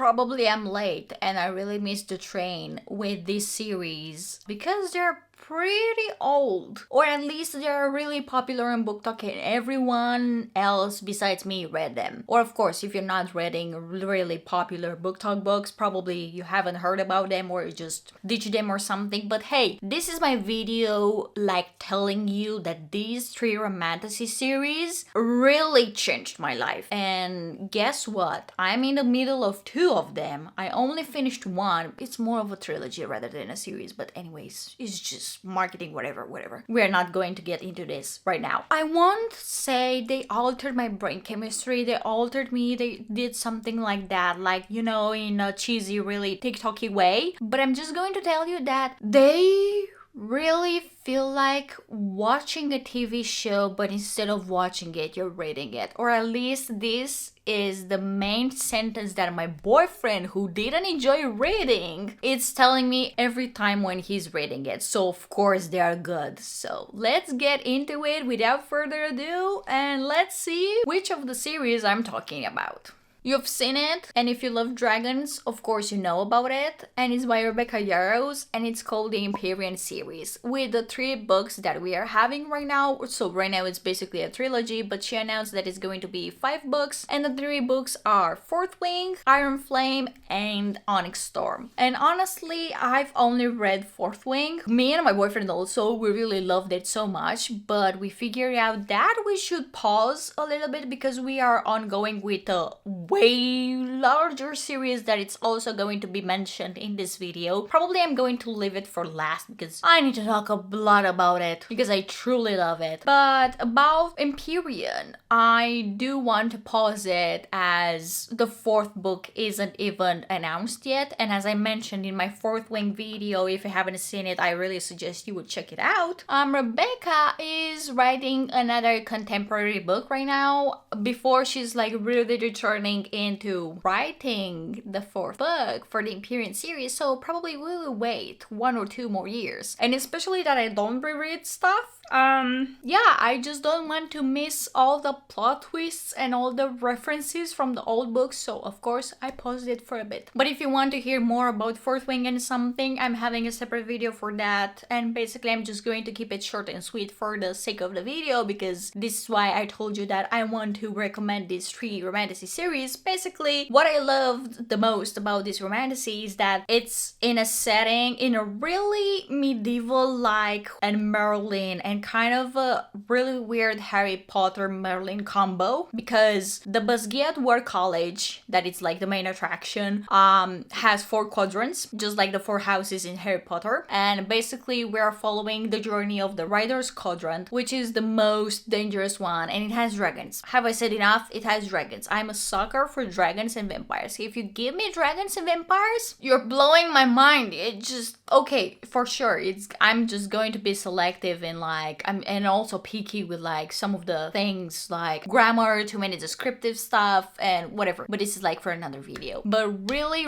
probably am late and I really missed the train with this series because they're pretty old, or at least they're really popular in BookTok and everyone else besides me read them. Or of course, if you're not reading really popular BookTok books, probably you haven't heard about them or you just ditch them or something. But hey, this is my video like telling you that these 3 Romantasy series really changed my life. And guess what? I'm in the middle of 2 of them. I only finished 1. It's more of a trilogy rather than a series, but anyways, it's just marketing, whatever. We're not going to get into this right now. I won't say they altered my brain chemistry, they altered me, they did something like that, like, you know, in a cheesy, really TikTok-y way, but I'm just going to tell you that they really feel like watching a TV show, but instead of watching it, you're reading it. Or at least this is the main sentence that my boyfriend, who didn't enjoy reading, is telling me every time when he's reading it. So of course they are good. So let's get into it without further ado and let's see which of the series I'm talking about. You've seen it, and if you love dragons, of course you know about it, and it's by Rebecca Yarros, and it's called the Empyrean series, with the 3 books that we are having right now. So right now it's basically a trilogy, but she announced that it's going to be 5 books, and the 3 books are Fourth Wing, Iron Flame, and Onyx Storm. And honestly, I've only read Fourth Wing. Me and my boyfriend also, we really loved it so much, but we figured out that we should pause a little bit because we are ongoing with a way larger series that it's also going to be mentioned in this video. Probably I'm going to leave it for last because I need to talk a lot about it because I truly love it. But about Empyrean, I do want to pause it as the 4th book isn't even announced yet, and as I mentioned in my Fourth Wing video, if you haven't seen it, I really suggest you would check it out. Rebecca is writing another contemporary book right now before she's like really returning into writing the 4th book for the Empyrean series, so probably we will wait 1 or 2 more years. And especially that I don't reread stuff, yeah, I just don't want to miss all the plot twists and all the references from the old books, so of course I paused it for a bit. But if you want to hear more about Fourth Wing and something, I'm having a separate video for that, and basically I'm just going to keep it short and sweet for the sake of the video, because this is why I told you that I want to recommend these 3 Romantasy series. Basically, what I loved the most about this Romantasy is that it's in a setting, in a really medieval-like and Merlin, and kind of a really weird Harry Potter Merlin combo, because the Basgiat War College, that it's like the main attraction, has 4 quadrants, just like the 4 houses in Harry Potter, and basically we're following the journey of the Rider's Quadrant, which is the most dangerous one, and it has dragons. Have I said enough? It has dragons. I'm a sucker for dragons and vampires. If you give me dragons and vampires, you're blowing my mind. It just, okay, for sure, I'm just going to be selective in like, and also picky with like some of the things like grammar, too many descriptive stuff and whatever, but this is like for another video. But really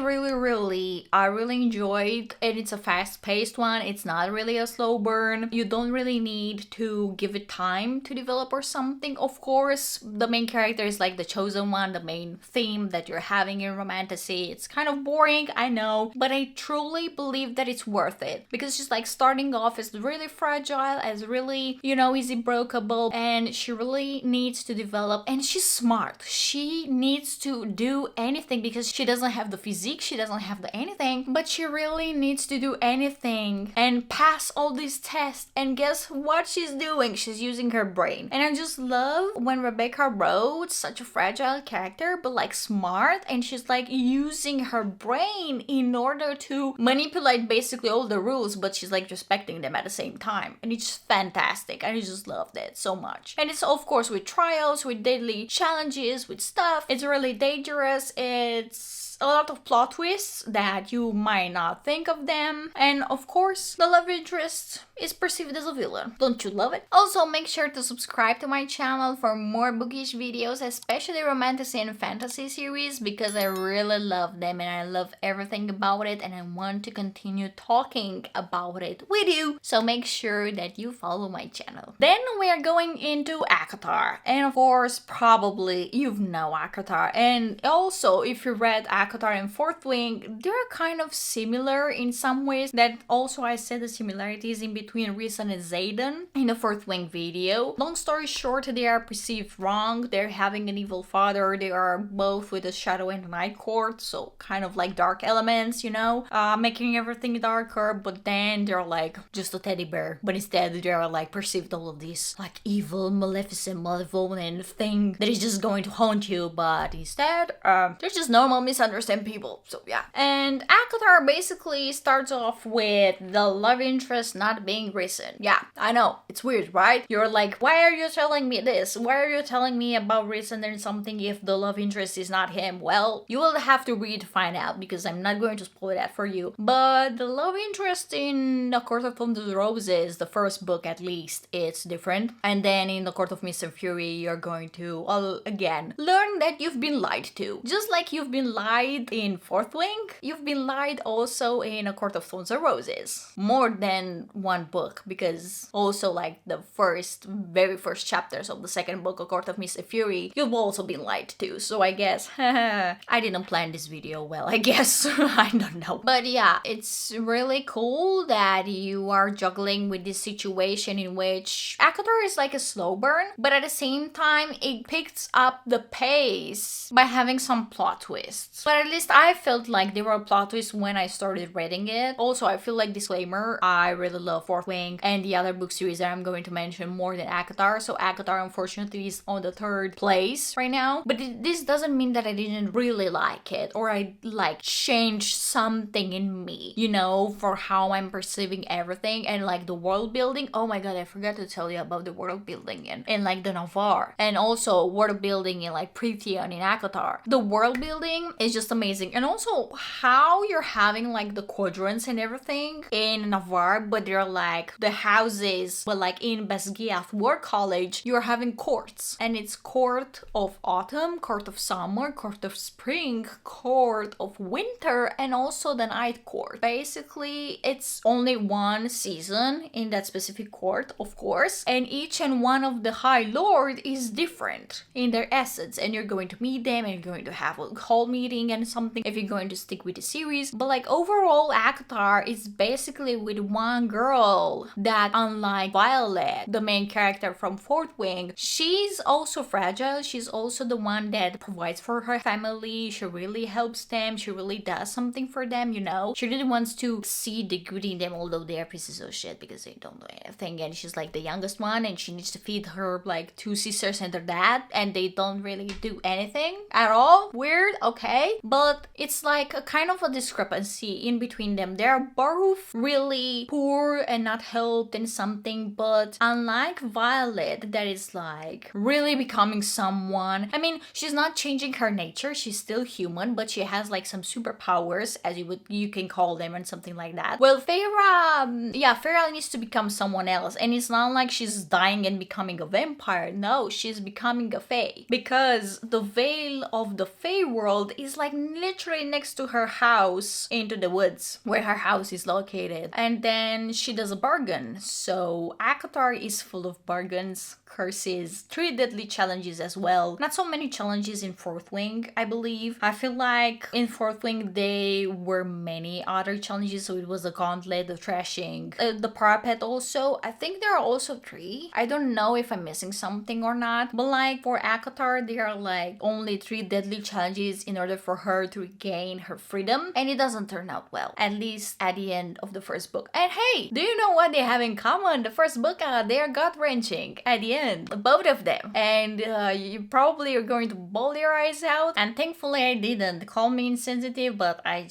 I really enjoyed, and it's a fast-paced one. It's not really a slow burn. You don't really need to give it time to develop or something. Of course, the main character is like the chosen one, the main theme that you're having in Romantasy. It's kind of boring, I know, but I truly believe that it's worth it, because she's like starting off as really fragile, as really, you know, easy breakable, and she really needs to develop, and she's smart. She needs to do anything because she doesn't have the physique, she doesn't have the anything, but she really needs to do anything and pass all these tests. And guess what she's doing? She's using her brain. And I just love when Rebecca wrote such a fragile character, but like smart, and she's like using her brain in order to manipulate basically all the rules, but she's like respecting them at the same time, and it's fantastic. I just loved it so much. And it's of course with trials, with daily challenges, with stuff. It's really dangerous. It's a lot of plot twists that you might not think of them, and of course the love interest is perceived as a villain. Don't you love it? Also, make sure to subscribe to my channel for more bookish videos, especially Romantasy and Fantasy series, because I really love them and I love everything about it, and I want to continue talking about it with you, so make sure that you follow my channel. Then we are going into ACOTAR, and of course probably you've know ACOTAR, and also if you read ACOTAR ACOTAR and Fourth Wing, they're kind of similar in some ways. That also I said the similarities in between Rhys and Zayden in the Fourth Wing video. Long story short, they are perceived wrong. They're having an evil father. They are both with the Shadow and the Night Court, so kind of like dark elements, you know, making everything darker. But then they're like just a teddy bear. But instead, they're like perceived all of this like evil, maleficent, malevolent thing that is just going to haunt you. But instead, they're just normal, misunderstand people. So yeah. And ACOTAR basically starts off with the love interest not being Rhys. Yeah, I know. It's weird, right? You're like, why are you telling me this? Why are you telling me about Rhys and something if the love interest is not him? Well, you will have to read to find out because I'm not going to spoil that for you. But the love interest in The Court of Thorns and Roses, the first book at least, it's different. And then in The Court of Mist and Fury, you're going to, again, learn that you've been lied to. Just like you've been lied in Fourth Wing, you've been lied also in A Court of Thorns and Roses. More than one book, because also like the very first chapters of the second book, A Court of Mist and Fury, you've also been lied to. So I guess, I didn't plan this video well, I guess. I don't know. But yeah, it's really cool that you are juggling with this situation in which ACOTAR is like a slow burn, but at the same time, it picks up the pace by having some plot twists. But at least I felt like there were plot twists when I started reading it. Also, I feel like, disclaimer, I really love Fourth Wing and the other book series that I'm going to mention more than ACOTAR. So ACOTAR, unfortunately, is on the third place right now. But this doesn't mean that I didn't really like it or I like changed something in me, you know, for how I'm perceiving everything. And like the world building, oh my god, I forgot to tell you about the world building in like the Navarre, and also world building in like Prythian in ACOTAR. The world building is just amazing, and also how you're having like the quadrants and everything in Navarre, but they're like the houses, but like in Basgiath War College, you're having courts, and it's Court of Autumn, Court of Summer, Court of Spring, Court of Winter, and also the Night Court. Basically, it's only one season in that specific court, of course, and each and one of the High Lord is different in their essence, and you're going to meet them and you're going to have a whole meeting and something if you're going to stick with the series. But like overall, ACOTAR is basically with one girl that, unlike Violet, the main character from Fourth Wing, she's also fragile. She's also the one that provides for her family. She really helps them. She really does something for them, you know. She really wants to see the good in them, although they are pieces of shit because they don't do anything. And she's like the youngest one, and she needs to feed her like two sisters and their dad, and they don't really do anything at all. Weird, okay. But it's like a kind of a discrepancy in between them. They're both really poor and not helped in something, but unlike Violet, that is like really becoming someone. I mean, she's not changing her nature. She's still human, but she has like some superpowers, as you can call them, and something like that. Well, Feyre needs to become someone else, and it's not like she's dying and becoming a vampire. No, she's becoming a fae, because the veil of the Fae world is like literally next to her house into the woods where her house is located. And then she does a bargain. So ACOTAR is full of bargains, curses, 3 deadly challenges as well. Not so many challenges in Fourth Wing, I believe. I feel like in Fourth Wing there were many other challenges. So it was a gauntlet, the thrashing, the parapet also. I think there are also 3. I don't know if I'm missing something or not. But like for ACOTAR, there are like only 3 deadly challenges in order for her to regain her freedom. And it doesn't turn out well. At least at the end of the first book. And hey, do you know what they have in common? The first book, they're gut-wrenching at the end. Both of them. And you probably are going to bawl your eyes out. And thankfully I didn't. Call me insensitive, but I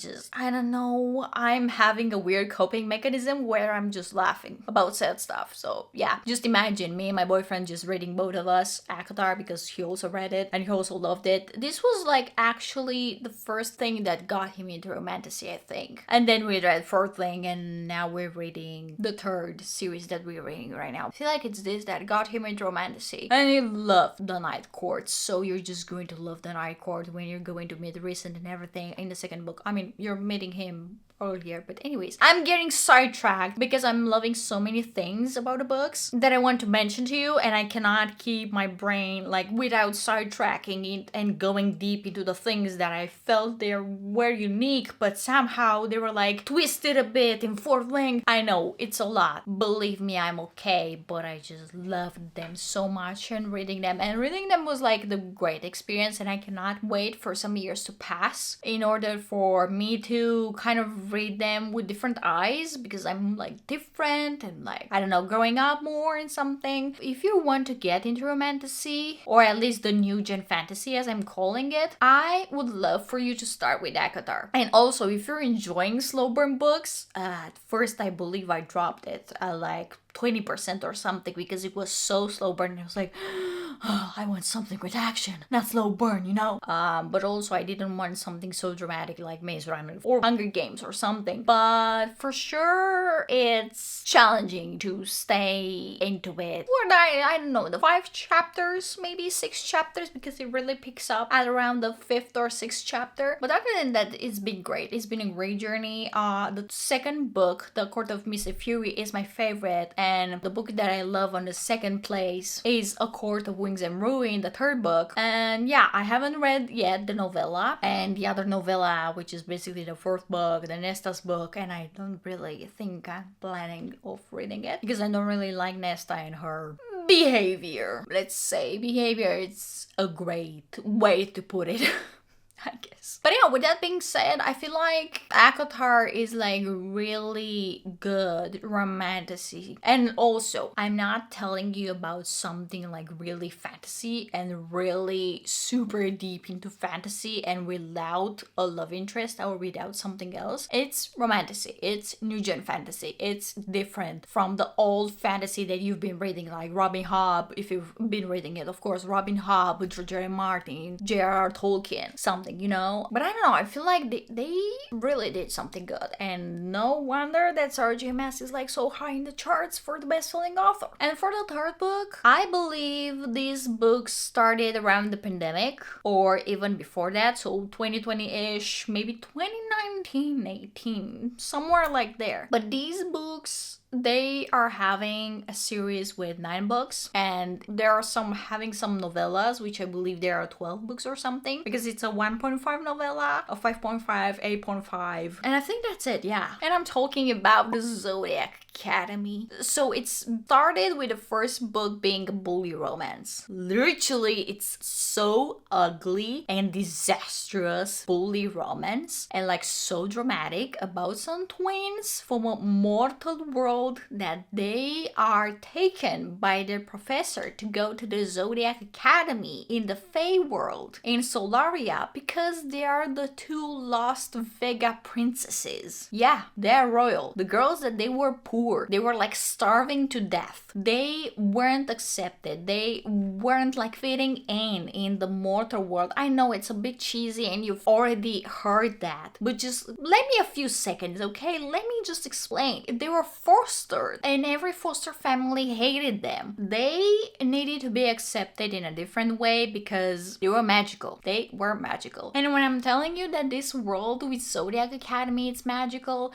don't know. I'm having a weird coping mechanism where I'm just laughing about sad stuff. So yeah, just imagine me and my boyfriend just reading both of us ACOTAR because he also read it and he also loved it. This was like actually the first thing that got him into Romantasy, I think. And then we read Fourth Wing, and now we're reading the third series that we're reading right now. I feel like it's this that got him into Romantasy. And he loved the Night Court, so you're just going to love the Night Court when you're going to meet Rhys and everything in the second book. I mean, you're meeting him earlier. But anyways, I'm getting sidetracked because I'm loving so many things about the books that I want to mention to you, and I cannot keep my brain like without sidetracking it and going deep into the things that I felt they were unique, but somehow they were like twisted a bit in fourth length. I know it's a lot. Believe me, I'm okay, but I just loved them so much, and reading them was like the great experience, and I cannot wait for some years to pass in order for me to kind of read them with different eyes, because I'm like different and like, I don't know, growing up more in something. If you want to get into romantasy, or at least the new gen fantasy as I'm calling it, I would love for you to start with ACOTAR. And also, if you're enjoying slow burn books, at first I believe I dropped it like 20% or something because it was so slow burn. I was like, oh, I want something with action, not slow burn, you know? But also I didn't want something so dramatic like Maze Runner or Hunger Games or something. But for sure, it's challenging to stay into it. Or I don't know, the 5 chapters, maybe 6 chapters, because it really picks up at around the 5th or 6th chapter. But other than that, it's been great. It's been a great journey. The second book, The Court of Mist and Fury, is my favorite. And the book that I love on the second place is A Court of Wings and Ruin, the third book. And yeah, I haven't read yet the novella and the other novella, which is basically the fourth book, the Nesta's book, and I don't really think I'm planning of reading it because I don't really like Nesta and her behavior. Let's say behavior is a great way to put it. I guess. But yeah, with that being said, I feel like ACOTAR is like really good romantasy. And also, I'm not telling you about something like really fantasy and really super deep into fantasy and without a love interest or without something else. It's romantasy. It's new gen fantasy. It's different from the old fantasy that you've been reading, like Robin Hobb, if you've been reading it, of course, Robin Hobb, George R. R. Martin, J.R.R. Tolkien, something, you know? But I don't know, I feel like they really did something good, and no wonder that Sarah J. Maas is like so high in the charts for the best-selling author. And for the third book, I believe these books started around the pandemic, or even before that, so 2020-ish, maybe 2019, 18, somewhere like there. But these books, they are having a series with 9 books, and there are having some novellas, which I believe there are 12 books or something, because it's a 1.5 novella, a 5.5, 8.5, and I think that's it, yeah. And I'm talking about the Zodiac Academy. So it started with the first book being a bully romance. Literally, it's so ugly and disastrous bully romance, and like so dramatic about some twins from a mortal world that they are taken by their professor to go to the Zodiac Academy in the Fae world in Solaria because they are the 2 lost Vega princesses. Yeah, they're royal. The girls that they were poor. They were like starving to death. They weren't accepted. They weren't like fitting in the mortal world. I know it's a bit cheesy and you've already heard that, but just let me a few seconds, okay? Let me just explain. They were fostered and every foster family hated them. They needed to be accepted in a different way because they were magical. They were magical. And when I'm telling you that this world with Zodiac Academy, it's magical,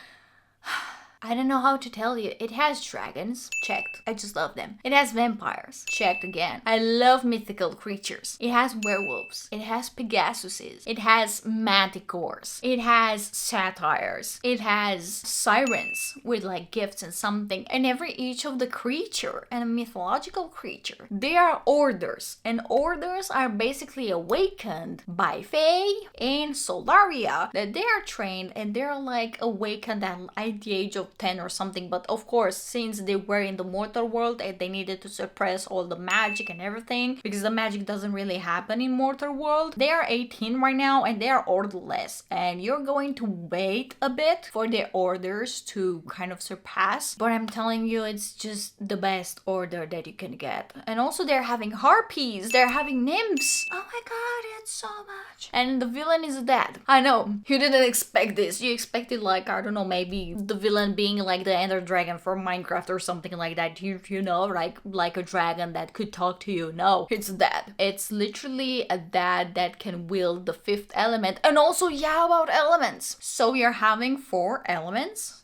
I don't know how to tell you. It has dragons. Checked. I just love them. It has vampires. Checked again. I love mythical creatures. It has werewolves. It has Pegasuses. It has manticores. It has satyrs. It has sirens with like gifts and something. And each of the creature and a mythological creature, they are orders. And orders are basically awakened by Fae in Solaria, that they are trained and they're like awakened at the age of 10 or something. But of course, since they were in the mortal world and they needed to suppress all the magic and everything because the magic doesn't really happen in mortal world, they are 18 right now and they are orderless, and you're going to wait a bit for their orders to kind of surpass. But I'm telling you, it's just the best order that you can get. And also they're having harpies, they're having nymphs. Oh my god, it so much. And the villain is dead. I know, you didn't expect this. You expected like, I don't know, maybe the villain being like the Ender Dragon from Minecraft or something like that. You know, like a dragon that could talk to you. No, it's dead. It's literally a dad that can wield the fifth element. And also, yeah, about elements. So we are having 4 elements.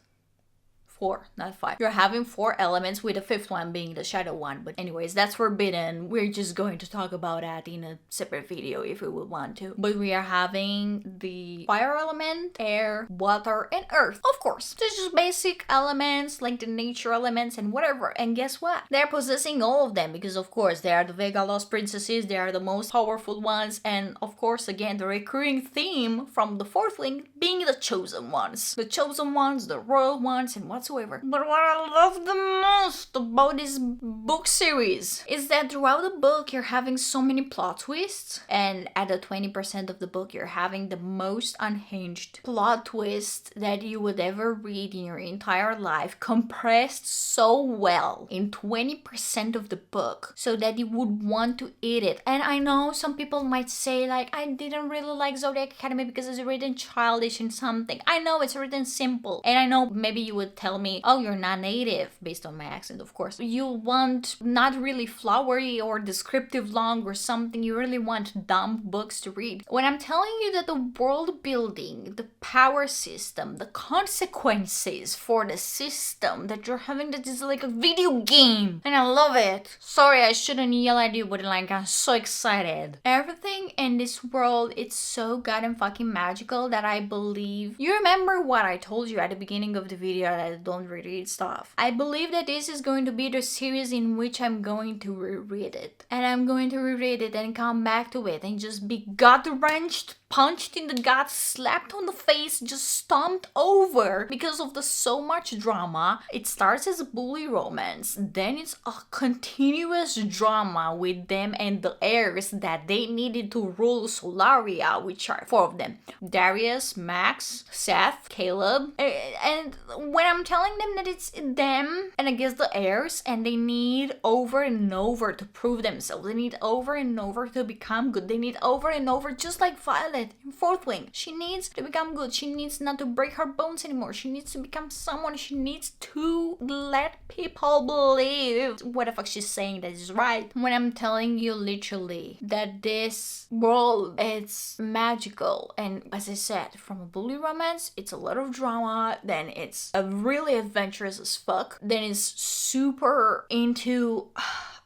4, not 5. You're having 4 elements with the 5th one being the shadow one. But anyways, that's forbidden. We're just going to talk about that in a separate video if we would want to. But we are having the fire element, air, water, and earth. Of course, there's just basic elements like the nature elements and whatever. And guess what? They're possessing all of them because of course they are the Vega Lost princesses. They are the most powerful ones. And of course, again, the recurring theme from the 4th link being the chosen ones. The chosen ones, the royal ones, and whatsoever. But what I love the most about this book series is that throughout the book you're having so many plot twists, and at the 20% of the book you're having the most unhinged plot twist that you would ever read in your entire life, compressed so well in 20% of the book so that you would want to eat it. And I know some people might say like, I didn't really like Zodiac Academy because it's written childish and something. I know it's written simple, and I know maybe you would tell me, oh, you're not native, based on my accent, of course. You want not really flowery or descriptive long or something. You really want dumb books to read. When I'm telling you that the world building, the power system, the consequences for the system that you're having, that is like a video game, and I love it. Sorry, I shouldn't yell at you, but like I'm so excited. Everything in this world, it's so goddamn fucking magical that I believe. You remember what I told you at the beginning of the video that I don't reread stuff. I believe that this is going to be the series in which I'm going to reread it. And I'm going to reread it and come back to it and just be gut-wrenched, punched in the gut, slapped on the face, just stomped over because of the so much drama. It starts as a bully romance, then it's a continuous drama with them and the heirs that they needed to rule Solaria, which are 4 of them: Darius, Max, Seth, Caleb. And when I'm telling them that it's them and I guess the heirs, and they need over and over to prove themselves, they need over and over to become good, they need over and over, just like Violet in 4th wing. She needs to become good. She needs not to break her bones anymore. She needs to become someone. She needs to let people believe what the fuck she's saying that is right. When I'm telling you literally that this world, it's magical, and as I said, from a bully romance, it's a lot of drama, then it's a really adventurous as fuck, then it's super into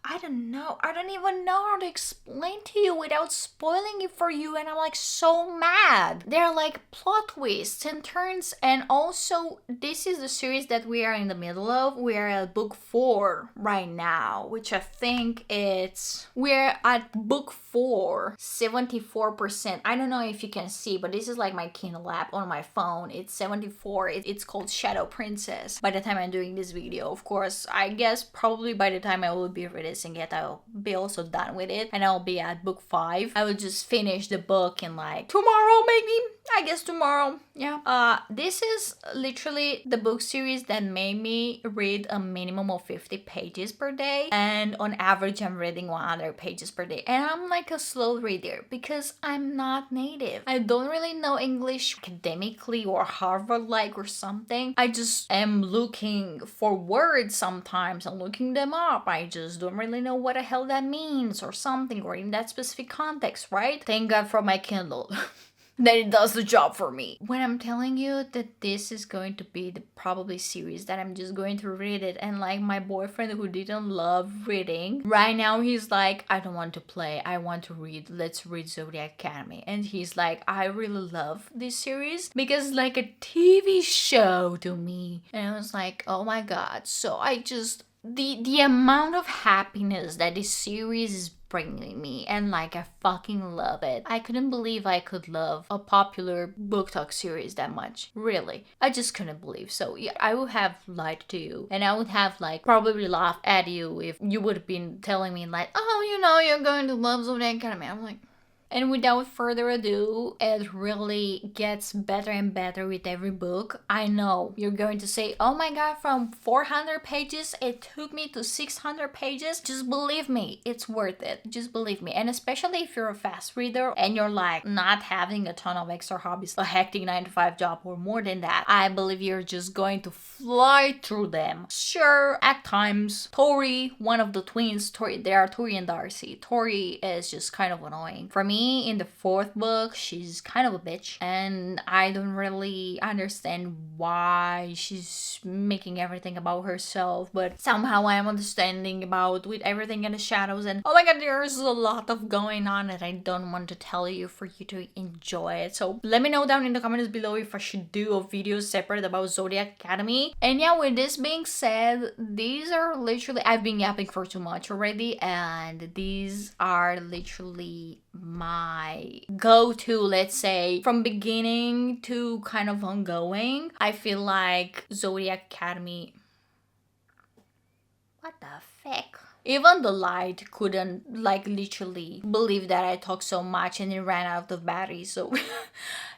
I don't know. I don't even know how to explain to you without spoiling it for you, and I'm like so mad. They're like plot twists and turns, and also this is the series that we are in the middle of. We are at book 4 right now, which I think we're at book 4, 74%. I don't know if you can see, but this is like my Kindle app on my phone. It's 74. It's called Shadow Princess. By the time I'm doing this video, of course, I guess probably by the time I will be releasing it, I'll be also done with it, and I'll be at book 5. I will just finish the book in like tomorrow, maybe. I guess tomorrow. Yeah. This is literally the book series that made me read a minimum of 50 pages per day, and on average I'm reading 100 pages per day, and I'm like a slow reader because I'm not native. I don't really know English academically or Harvard like or something. I just am looking for words sometimes and looking them up. I just don't really know what the hell that means or something, or in that specific context, right? Thank God for my Kindle. That it does the job for me. When I'm telling you that this is going to be the probably series that I'm just going to read it, and like my boyfriend who didn't love reading, right now he's like, I don't want to play, I want to read, let's read Zodiac Academy. And he's like, I really love this series because it's like a TV show to me. And I was like, oh my god. So I just, the amount of happiness that this series is bringing me, and like I fucking love it. I couldn't believe I could love a popular book talk series that much. Really, I just couldn't believe. So yeah, I would have lied to you, and I would have like probably laughed at you if you would have been telling me like, oh, you know, you're going to love Zodiac Academy. I'm like, And without further ado, it really gets better and better with every book. I know you're going to say, oh my god, from 400 pages it took me to 600 pages. Just believe me, it's worth it. Just believe me. And especially if you're a fast reader and you're like not having a ton of extra hobbies, a hectic 9 to 5 job or more than that, I believe you're just going to fly through them. Sure, at times Tori, one of the twins, they are Tori and Darcy. Tori is just kind of annoying. For me, in the fourth book, she's kind of a bitch, and I don't really understand why she's making everything about herself, but somehow I am understanding about with everything in the shadows. And oh my god, there's a lot of going on that I don't want to tell you for you to enjoy it. So let me know down in the comments below if I should do a video separate about Zodiac Academy. And yeah, with this being said, these are literally, I've been yapping for too much already, and these are literally my go-to, let's say, from beginning to kind of ongoing. I feel like Zodiac Academy, what the fuck? Even the light couldn't like literally believe that I talked so much and it ran out of battery, so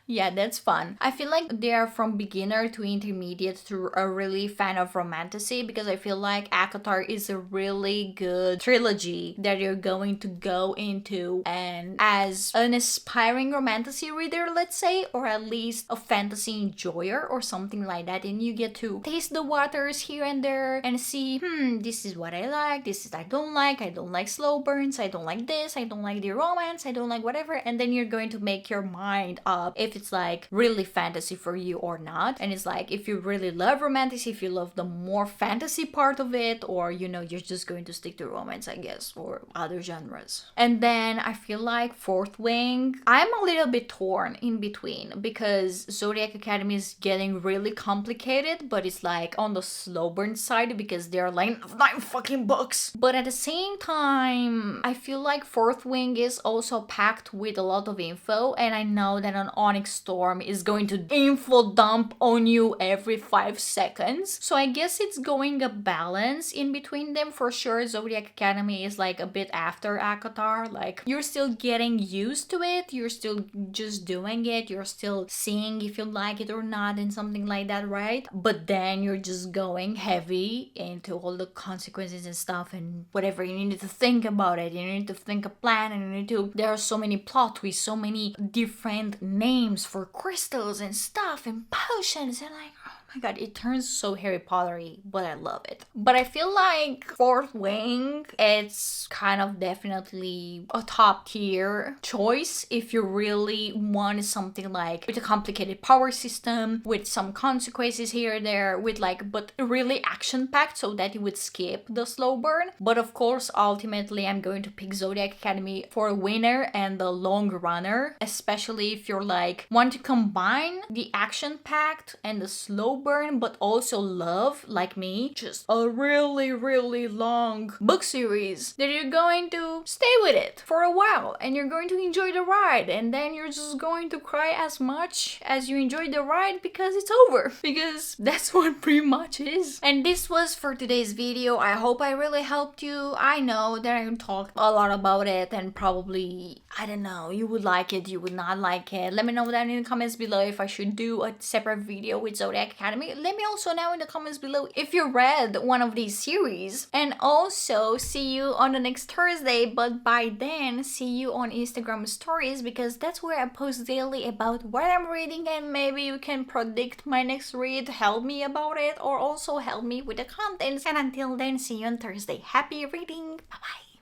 yeah, that's fun. I feel like they are from beginner to intermediate to a really fan of Romantasy, because I feel like ACOTAR is a really good trilogy that you're going to go into, and as an aspiring Romantasy reader, let's say, or at least a fantasy enjoyer or something like that, and you get to taste the waters here and there and see, this is what I like, this is I don't like slow burns, I don't like this, I don't like the romance, I don't like whatever, and then you're going to make your mind up if it's like really fantasy for you or not. And it's like, if you really love Romantasy, if you love the more fantasy part of it, or you know, you're just going to stick to romance, I guess, or other genres. And then I feel like Fourth Wing, I'm a little bit torn in between, because Zodiac Academy is getting really complicated, but it's like on the slow burn side because there are like 9 fucking books. But at the same time, I feel like Fourth Wing is also packed with a lot of info, and I know that an Onyx Storm is going to info dump on you every 5 seconds. So I guess it's going a balance in between them for sure. Zodiac Academy is like a bit after ACOTAR, like you're still getting used to it, you're still just doing it, you're still seeing if you like it or not and something like that, right? But then you're just going heavy into all the consequences and stuff and whatever. You need to think about it, you need to think a plan, and you need to, there are so many plot twists, so many different names for crystals and stuff and potions, and like, oh my god, it turns so Harry Potter-y, but I love it. But I feel like Fourth Wing, it's kind of definitely a top tier choice if you really want something like with a complicated power system, with some consequences here or there, with like, but really action packed so that you would skip the slow burn. But of course, ultimately, I'm going to pick Zodiac Academy for a winner and the long runner, especially if you're like, want to combine the action packed and the slow burn, but also love, like me, just a really, really long book series that you're going to stay with it for a while and you're going to enjoy the ride, and then you're just going to cry as much as you enjoyed the ride because it's over, because that's what pretty much is. And this was for today's video. I hope I really helped you. I know that I talked a lot about it, and probably, I don't know, you would like it, you would not like it. Let me know down in the comments below if I should do a separate video with Zodiac Academy. Let me also know in the comments below if you read one of these series. And also, see you on the next Thursday, but by then, see you on Instagram stories, because that's where I post daily about what I'm reading, and maybe you can predict my next read, help me about it, or also help me with the contents. And until then, see you on Thursday. Happy reading! Bye bye!